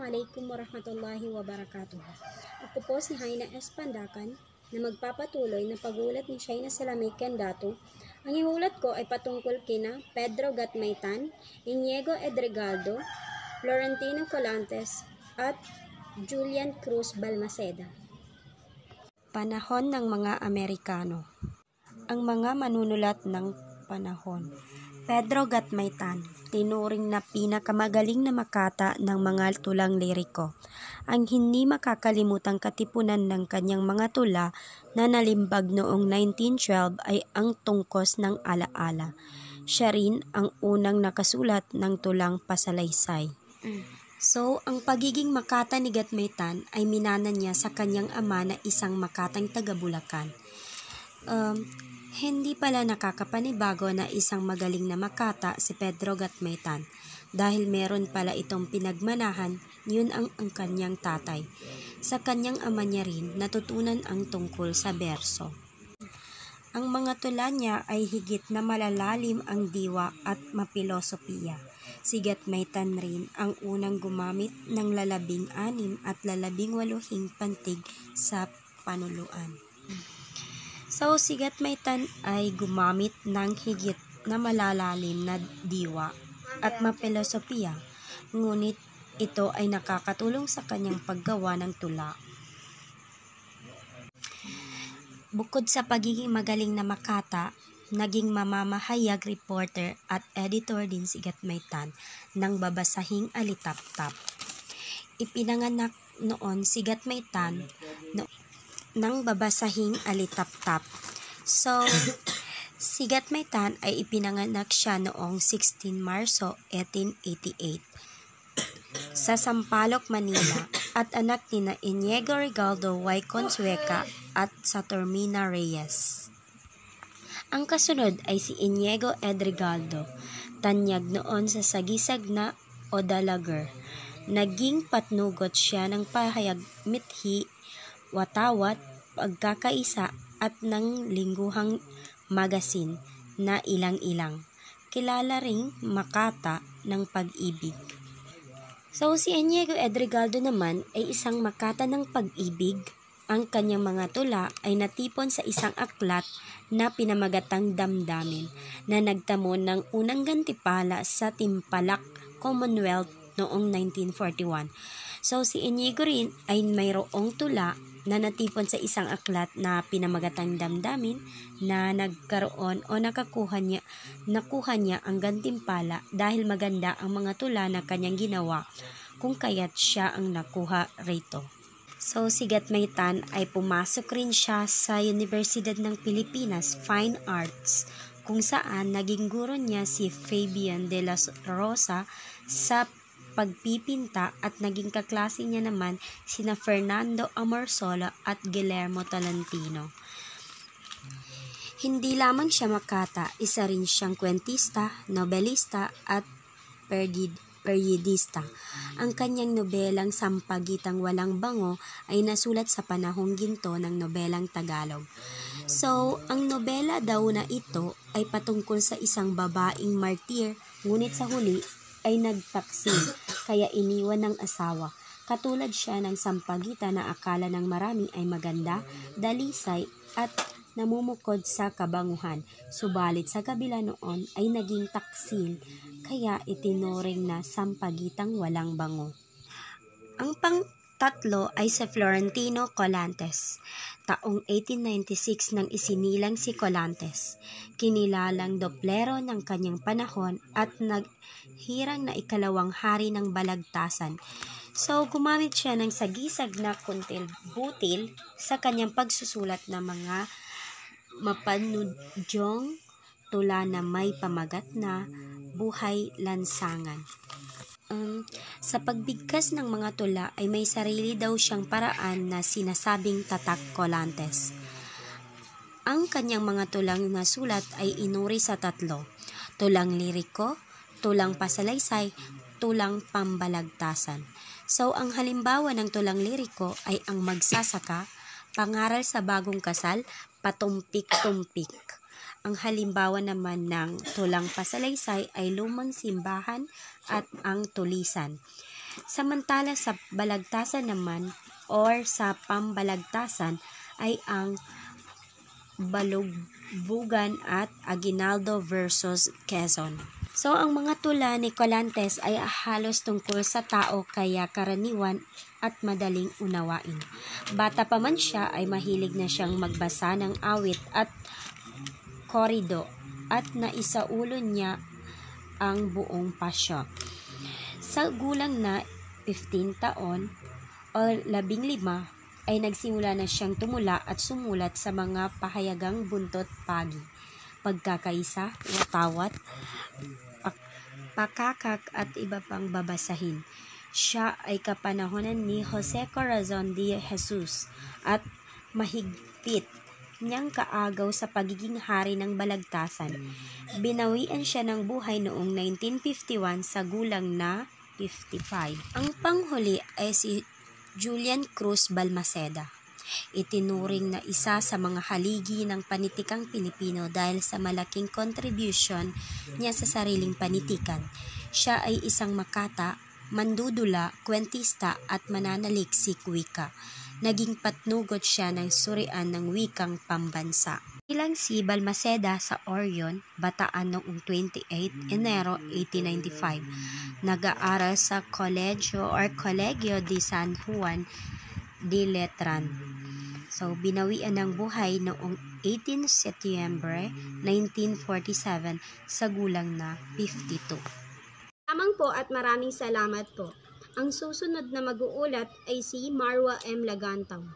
Assalamualaikum warahmatullahi wabarakatuh. Ako po si Haina S. Pandakan na magpapatuloy na pagulat ni Shaina Salame Kendato. Ang ihulat ko ay patungkol kina Pedro Gatmaytan, Iniego Edregaldo, Florentino Colantes at Julian Cruz Balmaceda. Panahon ng mga Amerikano. Ang mga manunulat ng panahon. Pedro Gatmaytan, tinuring na pinakamagaling na makata ng mga tulang liriko. Ang hindi makakalimutang katipunan ng kanyang mga tula na nalimbag noong 1912 ay ang Tungkos ng Alaala. Siya rin ang unang nakasulat ng tulang pasalaysay. So, ang pagiging makata ni Gatmaytan ay minana niya sa kanyang ama na isang makatang taga-Bulacan. Hindi pala nakakapanibago na isang magaling na makata si Pedro Gatmaytan dahil meron pala itong pinagmanahan, yun ang kanyang tatay. Sa kanyang ama niya rin natutunan ang tungkol sa berso. Ang mga tula niya ay higit na malalalim ang diwa at mapilosopiya. Si Gatmaytan rin ang unang gumamit ng 16 at 18 pantig sa panuluan. So, si Gatmaytan ay gumamit ng higit na malalalim na diwa at mapilosopiya, ngunit ito ay nakakatulong sa kanyang paggawa ng tula. Bukod sa pagiging magaling na makata, naging mamamahayag reporter at editor din si Gatmaytan ng babasahing alitaptap. Ipinanganak noon si Gatmaytan ng babasahing alitaptap. So, si Gatmaytan ay ipinanganak siya noong 16 Marso 1888 sa Sampaloc, Manila at anak ni na Iniego Regaldo Y. Consueca at Saturnina Reyes. Ang kasunod ay si Iniego Edregaldo, tanyag noon sa sagisag na Odalager. Naging patnugot siya ng pahayag mithi, watawat, pagkakaisa at ng lingguhang magasin na ilang-ilang. Kilala ring makata ng pag-ibig. So si Iniego Edregaldo naman ay isang makata ng pag-ibig. Ang kanyang mga tula ay natipon sa isang aklat na pinamagatang Damdamin na nagtamo ng unang gantimpala sa Timpalak Commonwealth noong 1941. So si Iniego rin ay mayroong tula na natipon sa isang aklat na pinamagatang Damdamin na nagkaroon o nakuha niya ang gantimpala dahil maganda ang mga tula na kanyang ginawa, kung kaya't siya ang nakuha rito. So si Gatmaytan ay pumasok rin siya sa Universidad ng Pilipinas Fine Arts, kung saan naging guro niya si Fabian de la Rosa sa pagpipinta at naging kaklase niya naman sina Fernando Amorsolo at Guillermo Tolentino. Hindi lamang siya makata, isa rin siyang kwentista, nobelista at peryodista. Ang kanyang nobelang Sampagitang Walang Bango ay nasulat sa panahong ginto ng nobelang Tagalog. So, ang nobela daw na ito ay patungkol sa isang babaeng martir, ngunit sa huli ay nagtaksil, kaya iniwan ng asawa. Katulad siya ng Sampaguita na akala ng marami ay maganda, dalisay at namumukod sa kabanguhan. Subalit sa kabila noon ay naging taksil, kaya itinuring na Sampaguitang Walang Bango. Ang pang-tatlo ay si Florentino Colantes. Taong 1896 nang isinilang si Colantes. Kinilalang doplero ng kanyang panahon at naghirang na ikalawang hari ng Balagtasan. So, gumamit siya ng sagisag na kuntil-butil sa kanyang pagsusulat ng mga mapanudyong tula na may pamagat na buhay lansangan. Sa pagbigkas ng mga tula ay may sarili daw siyang paraan na sinasabing tatak Colantes. Ang kanyang mga tulang nasulat ay inuri sa tatlo: tulang liriko, tulang pasalaysay, tulang pambalagtasan. So, ang halimbawa ng tulang liriko ay ang Magsasaka, Pangaral sa Bagong Kasal, Patumpik-tumpik. Ang halimbawa naman ng tulang pasalaysay ay Lumang Simbahan at ang Tulisan. Samantala sa balagtasan naman or sa pambalagtasan ay ang Balugbugan at Aguinaldo versus Quezon. So, ang mga tula ni Colantes ay halos tungkol sa tao kaya karaniwan at madaling unawain. Bata pa man siya ay mahilig na siyang magbasa ng awit at korido at naisaulo niya ang buong pasyo. Sa gulang na 15 taon o 15 ay nagsimula na siyang tumula at sumulat sa mga pahayagang buntot pagi, pagkakaisa, watawat, pakakak at iba pang babasahin. Siya ay kapanahonan ni Jose Corazon de Jesus at mahigpit niyang kaagaw sa pagiging hari ng balagtasan. Binawian siya ng buhay noong 1951 sa gulang na 55. Ang panghuli ay si Julian Cruz Balmaceda. Itinuring na isa sa mga haligi ng panitikang Pilipino dahil sa malaking contribution niya sa sariling panitikan. Siya ay isang makata, mandudula, kwentista at mananaliksik wika. Naging patnugot siya ng surian ng wikang pambansa. Bilang si Balmaceda sa Orion, Bataan noong 28 Enero 1895. Nag-aaral sa Colegio de San Juan de Letran. So, binawian ng buhay noong 18 Setyembre 1947 sa gulang na 52. Lamang po at maraming salamat po. Ang susunod na mag-uulat ay si Marwa M. Lagantang.